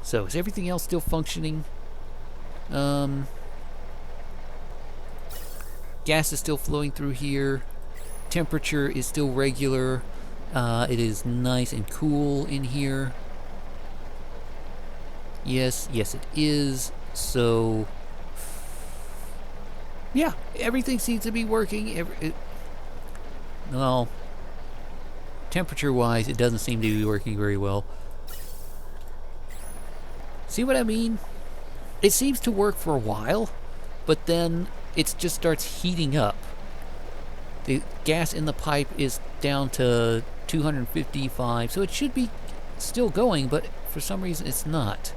So, is everything else still functioning? Gas is still flowing through here. Temperature is still regular. It is nice and cool in here. Yes, yes it is. So, yeah, everything seems to be working. Well, temperature-wise, it doesn't seem to be working very well. See what I mean? It seems to work for a while, but then it just starts heating up. The gas in the pipe is down to 255, so it should be still going, but for some reason it's not.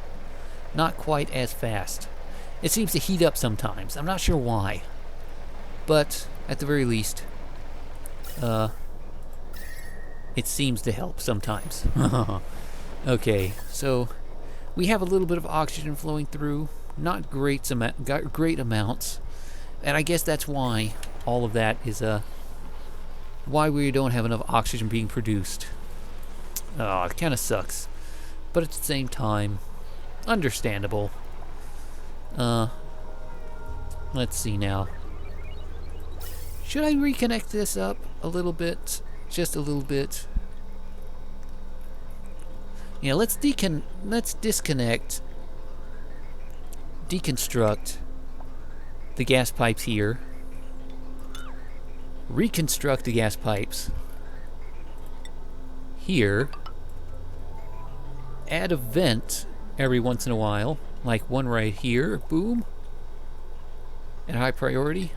Not quite as fast. It seems to heat up sometimes. I'm not sure why. But, at the very least, it seems to help sometimes. Okay, so we have a little bit of oxygen flowing through. Not great amounts. And I guess that's why all of that is why we don't have enough oxygen being produced. Oh, it kind of sucks. But at the same time, understandable. Let's see now. Should I reconnect this up a little bit? Just a little bit. Yeah, let's disconnect, deconstruct the gas pipes here. Reconstruct the gas pipes here. Add a vent every once in a while, like one right here. Boom. At high priority.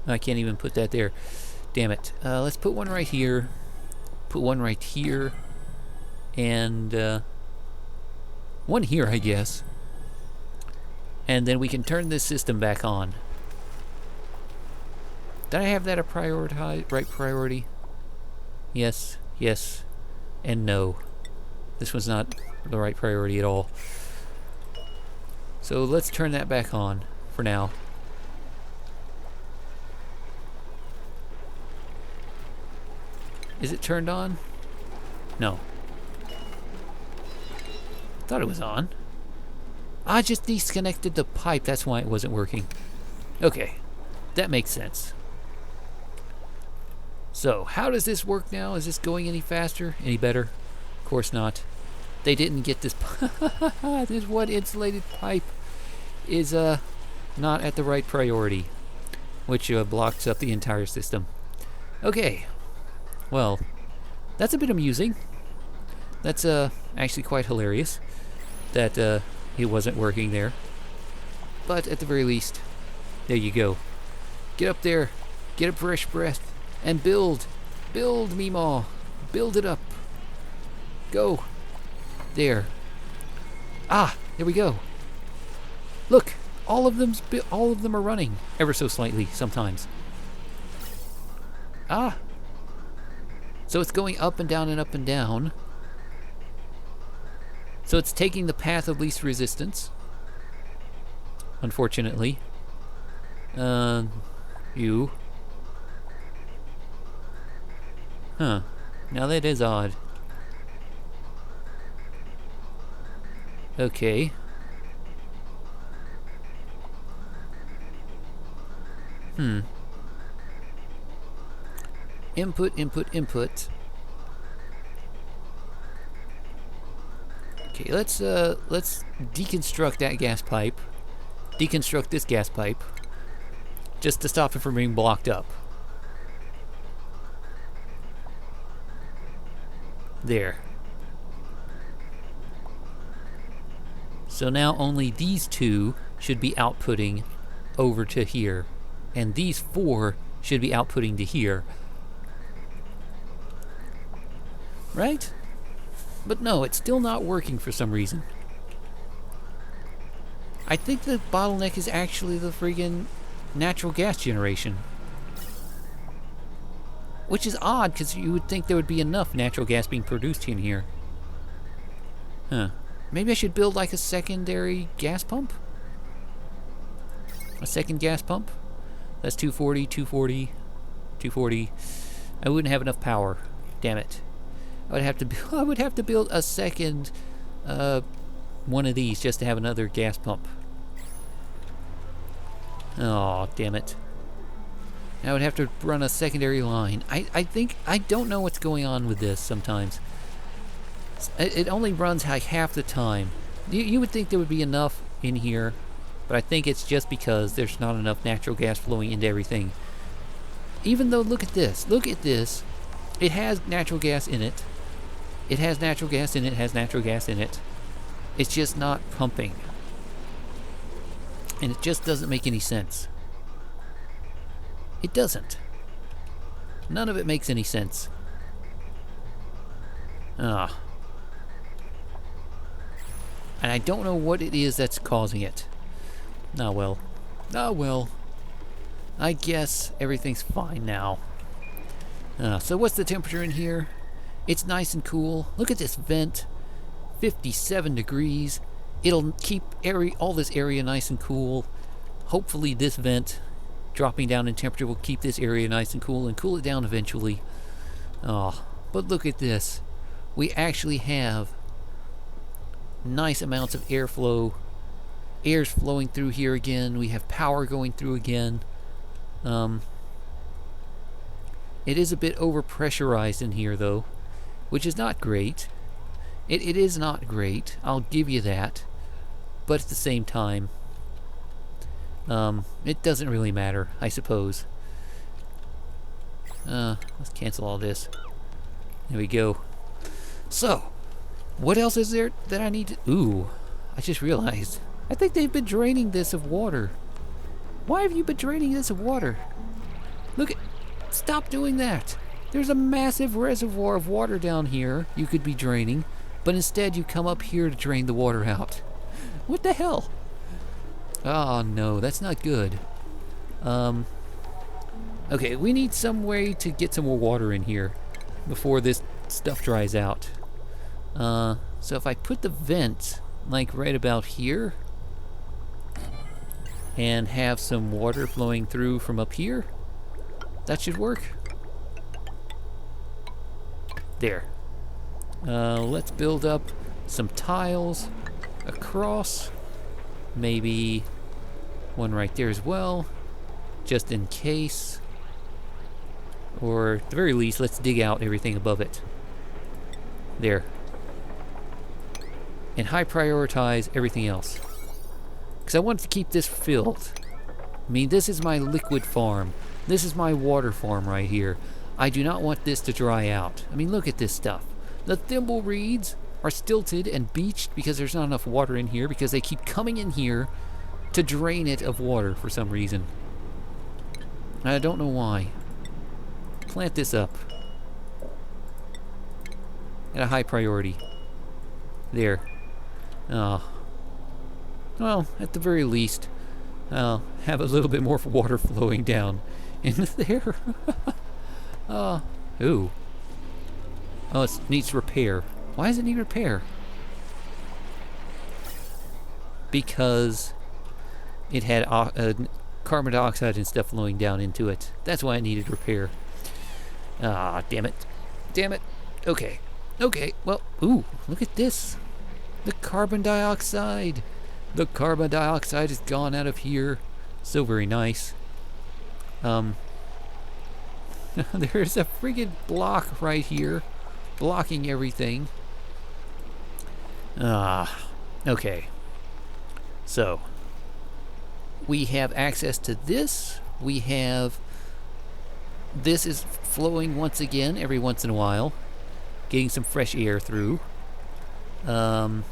I can't even put that there. Damn it. Let's put one right here. Put one right here. And one here, I guess. And then we can turn this system back on. Did I have that a right priority? Yes, yes, and no. This was not the right priority at all. So let's turn that back on for now. Is it turned on? No. Thought it was on. I just disconnected the pipe, that's why it wasn't working. Okay, that makes sense. So, how does this work now? Is this going any faster? Any better? Of course not. They didn't get this. This one insulated pipe is not at the right priority, which blocks up the entire system. Okay. Well, that's a bit amusing. That's actually quite hilarious that it wasn't working there. But at the very least, there you go. Get up there, get a fresh breath, and build. Build, Meemaw. Build it up. Go. There. Ah, there we go. Look, all of them are running ever so slightly sometimes. Ah. So it's going up and down and up and down. So it's taking the path of least resistance. Unfortunately. You. Huh. Now that is odd. Okay. Input, input, input. Okay, let's deconstruct that gas pipe. Deconstruct this gas pipe. Just to stop it from being blocked up. There. So now only these two should be outputting over to here. And these four should be outputting to here. Right? But no, it's still not working for some reason. I think the bottleneck is actually the friggin' natural gas generation. Which is odd, because you would think there would be enough natural gas being produced in here. Huh. Maybe I should build like a secondary gas pump? A second gas pump? That's 240, 240, 240. I wouldn't have enough power. Damn it. I would have to build a second one of these just to have another gas pump. Oh, damn it. I would have to run a secondary line. I think, I don't know what's going on with this sometimes. It only runs like half the time. You would think there would be enough in here, but I think it's just because there's not enough natural gas flowing into everything. Even though, look at this. Look at this. It has natural gas in it. It has natural gas in it, has natural gas in it. It's just not pumping. And it just doesn't make any sense. It doesn't. None of it makes any sense. Ah. And I don't know what it is that's causing it. Ah well. Ah well. I guess everything's fine now. So what's the temperature in here? It's nice and cool. Look at this vent. 57 degrees. It'll keep all this area nice and cool. Hopefully this vent dropping down in temperature will keep this area nice and cool it down eventually. Oh, but look at this. We actually have nice amounts of airflow. Air's flowing through here again. We have power going through again. It is a bit overpressurized in here though, which is not great. It is not great, I'll give you that. But at the same time, it doesn't really matter, I suppose. Let's cancel all this. There we go. So, what else is there that I need to... Ooh, I just realized. I think they've been draining this of water. Why have you been draining this of water? Look at... Stop doing that. There's a massive reservoir of water down here you could be draining, but instead you come up here to drain the water out. What the hell? Oh no, that's not good. Okay, we need some way to get some more water in here before this stuff dries out. So if I put the vent like right about here and have some water flowing through from up here, that should work. There. Let's build up some tiles across. Maybe one right there as well, just in case. Or at the very least, let's dig out everything above it. There. And high prioritize everything else. Because I want to keep this filled. I mean, this is my liquid farm. This is my water farm right here. I do not want this to dry out. I mean, look at this stuff. The thimble reeds are stilted and beached because there's not enough water in here, because they keep coming in here to drain it of water for some reason. I don't know why. Plant this up. At a high priority. There. Oh. Well, at the very least, I'll have a little bit more water flowing down into there. Ooh. Oh, it needs repair. Why does it need repair? Because it had carbon dioxide and stuff flowing down into it. That's why it needed repair. Ah, damn it. Damn it. Okay. Okay, well, ooh, look at this. The carbon dioxide. The carbon dioxide is gone out of here. So very nice. There's a friggin' block right here, blocking everything. Okay. So, we have access to this. We have... This is flowing once again every once in a while, getting some fresh air through. I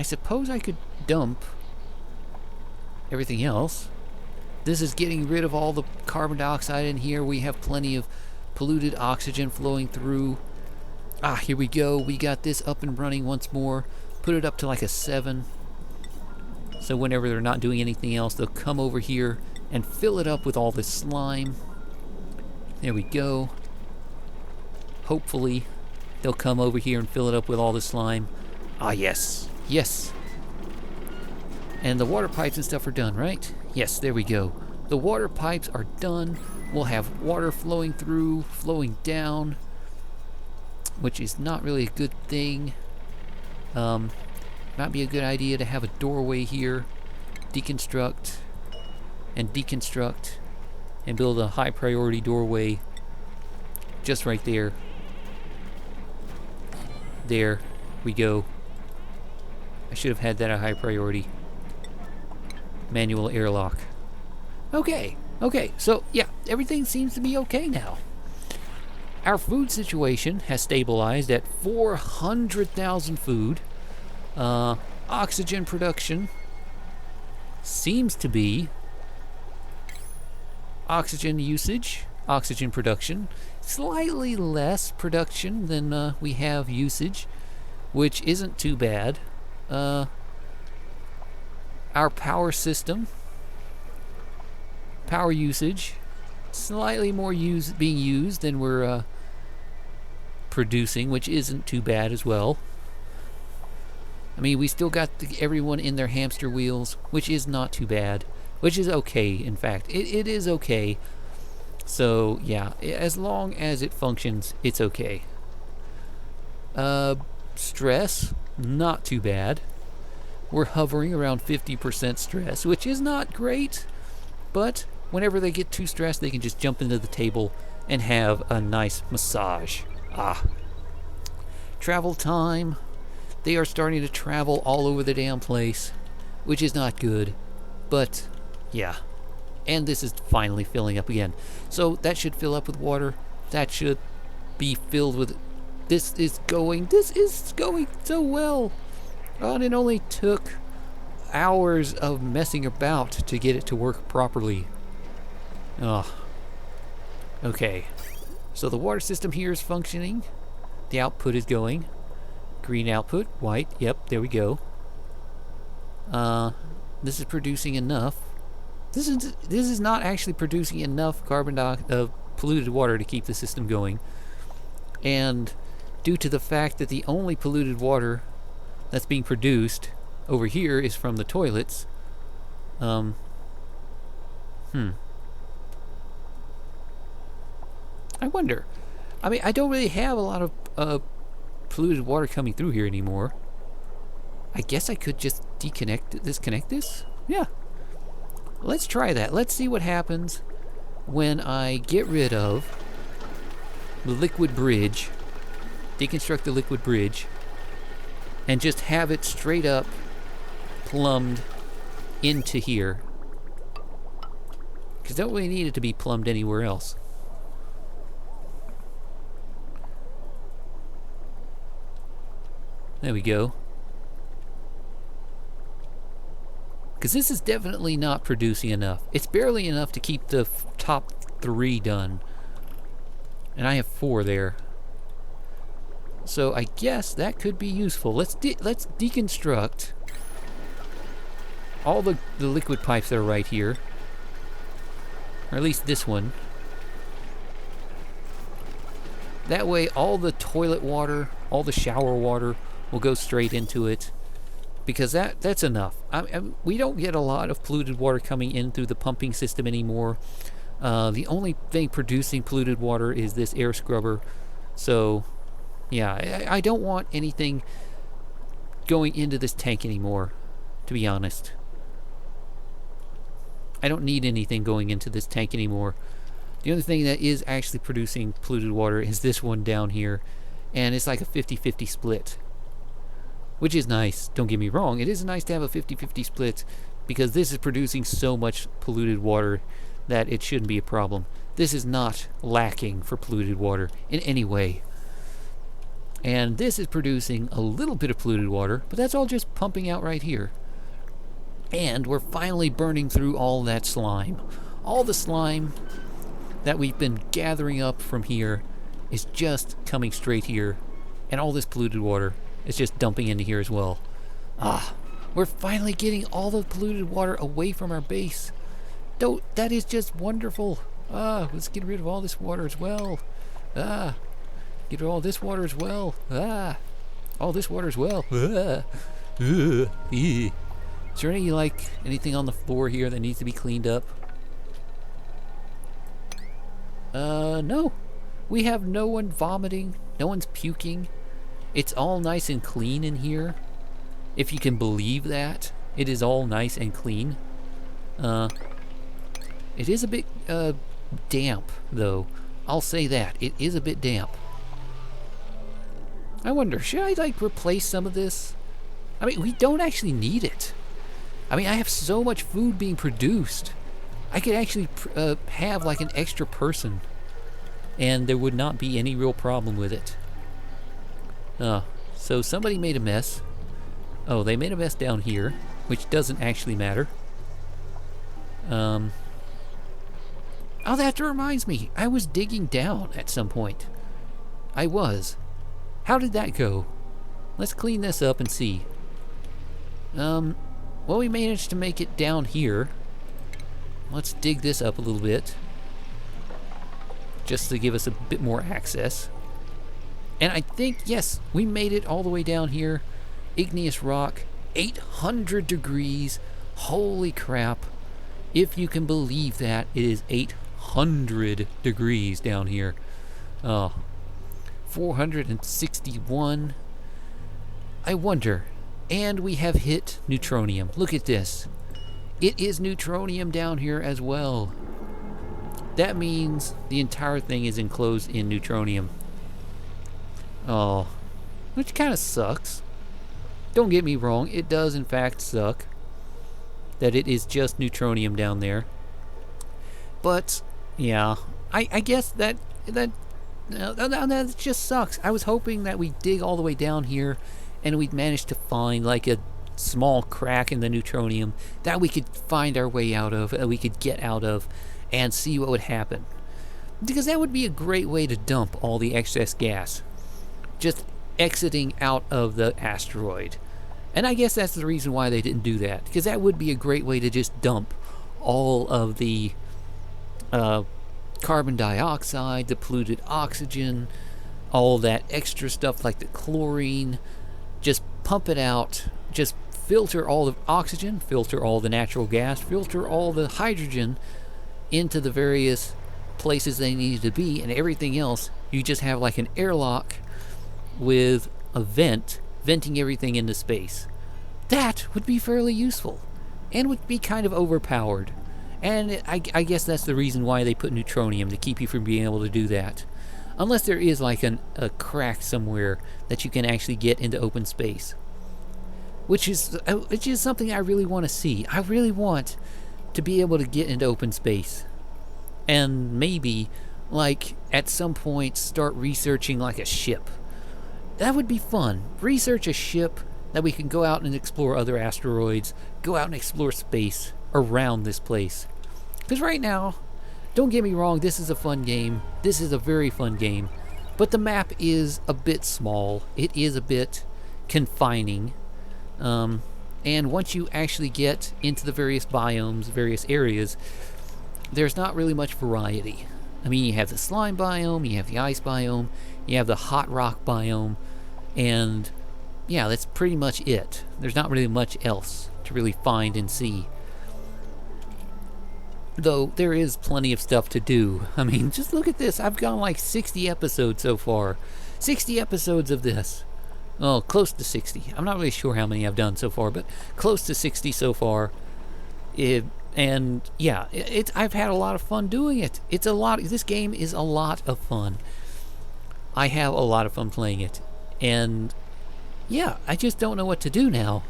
suppose I could dump everything else. This is getting rid of all the carbon dioxide in here. We have plenty of polluted oxygen flowing through. Here we go. We got this up and running once more. Put it up to like a 7. So whenever they're not doing anything else, they'll come over here and fill it up with all this slime. There we go. Hopefully, they'll come over here and fill it up with all the slime. Yes. Yes. And the water pipes and stuff are done, right? Yes, there we go. The water pipes are done. We'll have water flowing through, flowing down, which is not really a good thing. Might be a good idea to have a doorway here. Deconstruct and deconstruct and build a high priority doorway just right there. There we go. I should have had that a high priority. Manual airlock. Okay, so yeah, everything seems to be okay now. Our food situation has stabilized at 400,000 food. Oxygen production seems to be oxygen usage, oxygen production, slightly less production than we have usage, which isn't too bad. Our power system, power usage, slightly more being used than we're producing, which isn't too bad as well. I mean, we still got everyone in their hamster wheels, which is not too bad, which is okay, in fact. It is okay. So, yeah, as long as it functions, it's okay. Stress, not too bad. We're hovering around 50% stress, which is not great, but whenever they get too stressed, they can just jump into the table and have a nice massage. Travel time. They are starting to travel all over the damn place, which is not good, but yeah. And this is finally filling up again. So that should fill up with water. That should be filled with... This is going so well. And it only took hours of messing about to get it to work properly. Okay. So the water system here is functioning. The output is going. Green output, white, yep, there we go. This is producing enough. This is not actually producing enough polluted water to keep the system going. And due to the fact that the only polluted water that's being produced over here is from the toilets, I wonder. I mean, I don't really have a lot of polluted water coming through here anymore. I guess I could just disconnect this? Yeah. Let's try that. Let's see what happens when I get rid of the liquid bridge, deconstruct the liquid bridge, and just have it straight up plumbed into here. Because don't really need it to be plumbed anywhere else. There we go. Because this is definitely not producing enough. It's barely enough to keep the top 3 done. And I have 4 there. So I guess that could be useful. Let's deconstruct all the liquid pipes that are right here. Or at least this one. That way all the toilet water, all the shower water will go straight into it, because that's enough. We don't get a lot of polluted water coming in through the pumping system anymore. The only thing producing polluted water is this air scrubber. So, yeah, I don't want anything going into this tank anymore, to be honest. I don't need anything going into this tank anymore. The only thing that is actually producing polluted water is this one down here, and it's like a 50-50 split. Which is nice, don't get me wrong. It is nice to have a 50-50 split, because this is producing so much polluted water that it shouldn't be a problem. This is not lacking for polluted water in any way. And this is producing a little bit of polluted water, but that's all just pumping out right here. And we're finally burning through all that slime. All the slime that we've been gathering up from here is just coming straight here. And all this polluted water is just dumping into here as well. We're finally getting all the polluted water away from our base. That is just wonderful. Let's get rid of all this water as well. Get rid of all this water as well. All this water as well. Is there anything on the floor here that needs to be cleaned up? No. We have no one vomiting. No one's puking. It's all nice and clean in here. If you can believe that. It is all nice and clean. It is a bit damp, though. I'll say that. It is a bit damp. I wonder, should I, like, replace some of this? I mean, we don't actually need it. I mean, I have so much food being produced. I could actually have, like, an extra person. And there would not be any real problem with it. So somebody made a mess. Oh, they made a mess down here, which doesn't actually matter. Oh, that reminds me. I was digging down at some point. I was. How did that go? Let's clean this up and see. Well, we managed to make it down here. Let's dig this up a little bit. Just to give us a bit more access. And I think, yes, we made it all the way down here. Igneous rock, 800 degrees. Holy crap. If you can believe that, it is 800 degrees down here. 461. I wonder. And we have hit neutronium. Look at this. It is neutronium down here as well. That means the entire thing is enclosed in neutronium. Oh, which kind of sucks. Don't get me wrong, it does in fact suck that it is just neutronium down there. But yeah, I guess that just sucks. I was hoping that we'd dig all the way down here and we'd manage to find like a small crack in the neutronium that we could find our way out of, we could get out of, and see what would happen. Because that would be a great way to dump all the excess gas. Just exiting out of the asteroid. And I guess that's the reason why they didn't do that. Because that would be a great way to just dump all of the carbon dioxide, the polluted oxygen, all that extra stuff like the chlorine. Just pump it out. Just filter all the oxygen, filter all the natural gas, filter all the hydrogen into the various places they need to be, and everything else, you just have like an airlock with a vent, venting everything into space. That would be fairly useful, and would be kind of overpowered. And I guess that's the reason why they put neutronium, to keep you from being able to do that. Unless there is like a crack somewhere that you can actually get into open space. Which is something I really want to see. I really want to be able to get into open space. And maybe, like, at some point start researching like a ship. That would be fun. Research a ship that we can go out and explore other asteroids, go out and explore space around this place. Because right now, don't get me wrong, this is a fun game. This is a very fun game. But the map is a bit small. It is a bit confining. And once you actually get into the various biomes, various areas, there's not really much variety. I mean, you have the slime biome, you have the ice biome, you have the hot rock biome, and yeah, that's pretty much it. There's not really much else to really find and see. Though there is plenty of stuff to do. I mean, just look at this. I've gone like 60 episodes so far. 60 episodes of this. Oh, close to 60. I'm not really sure how many I've done so far, but close to 60 so far. And yeah, I've had a lot of fun doing it. It's a lot. This game is a lot of fun. I have a lot of fun playing it. And yeah, I just don't know what to do now.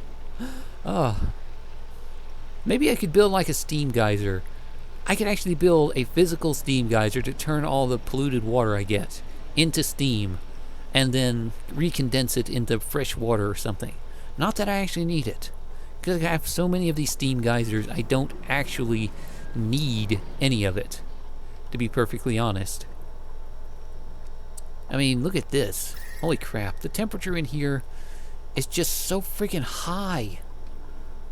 Maybe I could build like a steam geyser. I could actually build a physical steam geyser to turn all the polluted water I get into steam, and then recondense it into fresh water or something. Not that I actually need it, because I have so many of these steam geysers, I don't actually need any of it, to be perfectly honest. I mean, look at this. Holy crap, the temperature in here is just so freaking high.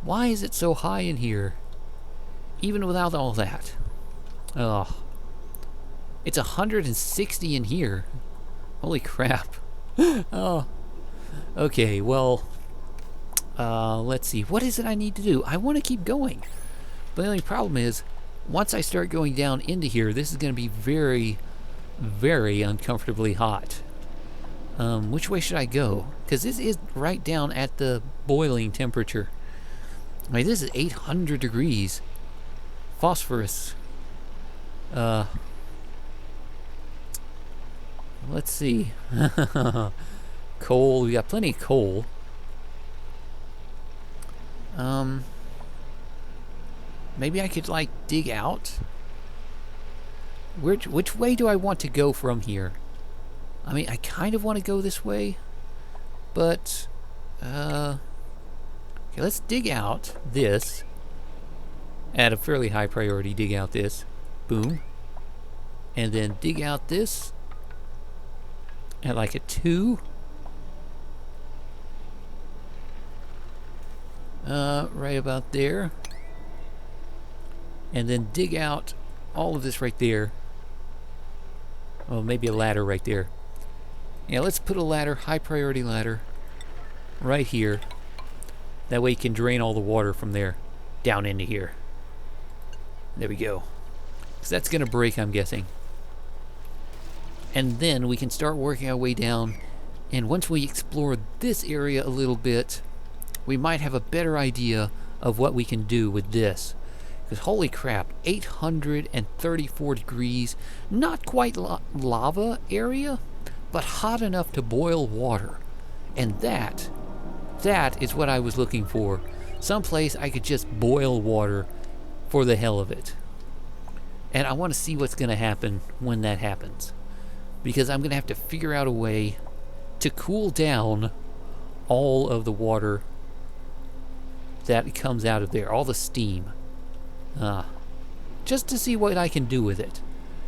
Why is it so high in here? Even without all that. Oh. It's 160 in here. Holy crap. Oh. Okay, well, let's see. What is it I need to do? I want to keep going. But the only problem is, once I start going down into here, this is going to be very, very uncomfortably hot. Which way should I go? Because this is right down at the boiling temperature. I mean, this is 800 degrees. Phosphorus. Let's see. Coal. We got plenty of coal. Maybe I could, like, dig out. Which way do I want to go from here? I mean, I kind of want to go this way, but okay, let's dig out this at a fairly high priority. Dig out this, boom, and then dig out this at like a 2. Right about there, and then dig out all of this right there. Oh, maybe a ladder right there. Yeah, let's put a ladder, high priority ladder, right here. That way you can drain all the water from there down into here. There we go. So that's gonna break, I'm guessing. And then we can start working our way down. And once we explore this area a little bit, we might have a better idea of what we can do with this. Because holy crap, 834 degrees, not quite lava area, but hot enough to boil water. And that is what I was looking for. Someplace I could just boil water for the hell of it. And I want to see what's going to happen when that happens. Because I'm going to have to figure out a way to cool down all of the water that comes out of there, all the steam. Just to see what I can do with it.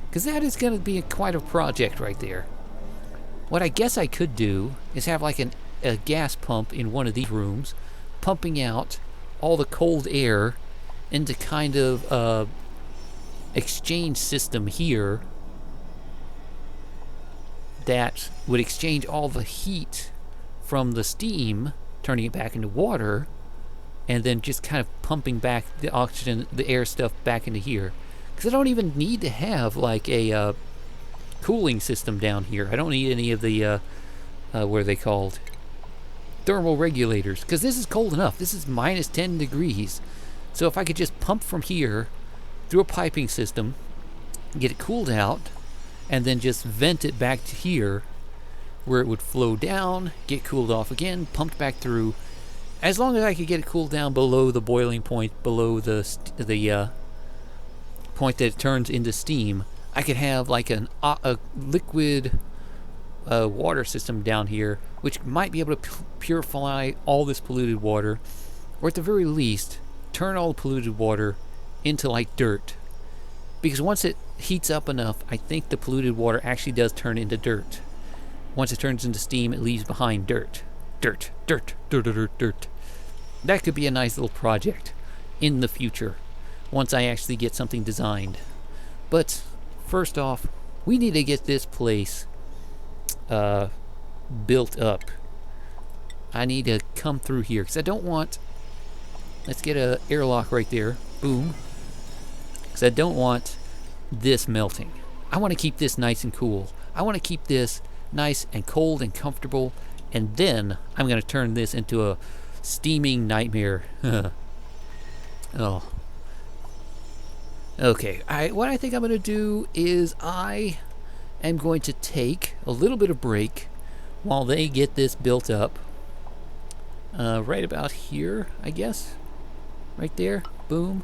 Because that is going to be quite a project right there. What I guess I could do is have like a gas pump in one of these rooms, pumping out all the cold air into kind of exchange system here that would exchange all the heat from the steam, turning it back into water, and then just kind of pumping back the oxygen, the air stuff back into here. Because I don't even need to have like a cooling system down here. I don't need any of the, what are they called? Thermal regulators. Because this is cold enough. This is minus 10 degrees. So if I could just pump from here through a piping system, get it cooled out, and then just vent it back to here, where it would flow down, get cooled off again, pumped back through. As long as I could get it cooled down below the boiling point, below the point that it turns into steam, I could have like a liquid water system down here, which might be able to purify all this polluted water, or at the very least, turn all the polluted water into like dirt. Because once it heats up enough, I think the polluted water actually does turn into dirt. Once it turns into steam, it leaves behind dirt. Dirt, dirt, dirt, dirt, dirt. That could be a nice little project in the future, once I actually get something designed. But first off, we need to get this place built up. I need to come through here, because I don't want... Let's get an airlock right there. Boom. Because I don't want this melting. I want to keep this nice and cool. I want to keep this nice and cold and comfortable. And then I'm going to turn this into a steaming nightmare. Oh. Okay, what I think I'm going to do is I am going to take a little bit of break while they get this built up. Right about here, I guess. Right there. Boom.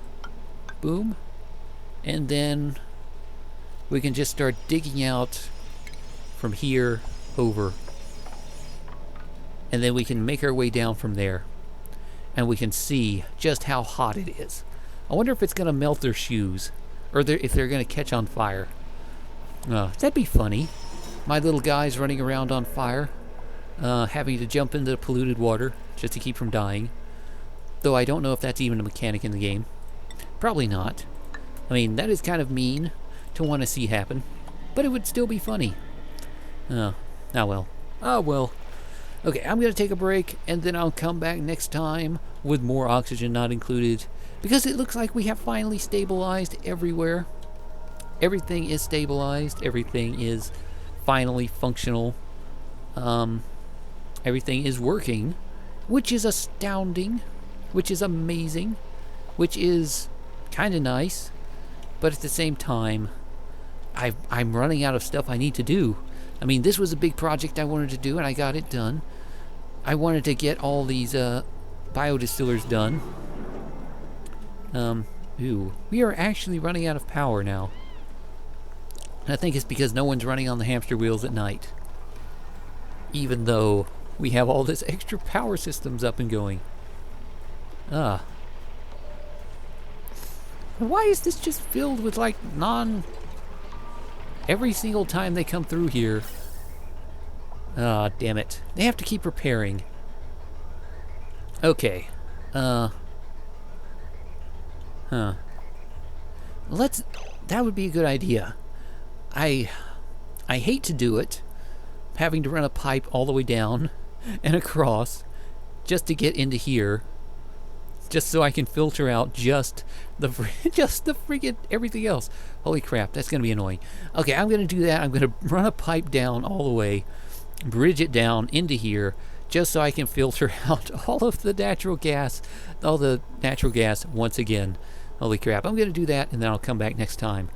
Boom. And then we can just start digging out from here over. And then we can make our way down from there. And we can see just how hot it is. I wonder if it's going to melt their shoes. Or if they're going to catch on fire. That'd be funny. My little guys running around on fire. Having to jump into the polluted water just to keep from dying. Though I don't know if that's even a mechanic in the game. Probably not. I mean, that is kind of mean to want to see happen. But it would still be funny. Oh well. Oh well. Okay, I'm going to take a break, and then I'll come back next time with more oxygen not included. Because it looks like we have finally stabilized everywhere. Everything is stabilized. Everything is finally functional. Everything is working, which is astounding, which is amazing, which is kind of nice, but at the same time, I'm running out of stuff I need to do. I mean, this was a big project I wanted to do, and I got it done. I wanted to get all these biodistillers done. We are actually running out of power now. And I think it's because no one's running on the hamster wheels at night. Even though we have all this extra power systems up and going. Why is this just filled with like every single time they come through here? Damn it. They have to keep repairing. Okay. That would be a good idea. I hate to do it, having to run a pipe all the way down and across just to get into here, just so I can filter out just the freaking everything else. Holy crap, that's gonna be annoying. Okay, I'm gonna do that. I'm gonna run a pipe down all the way, bridge it down into here, just so I can filter out all the natural gas once again. Holy crap, I'm gonna do that, and then I'll come back next time.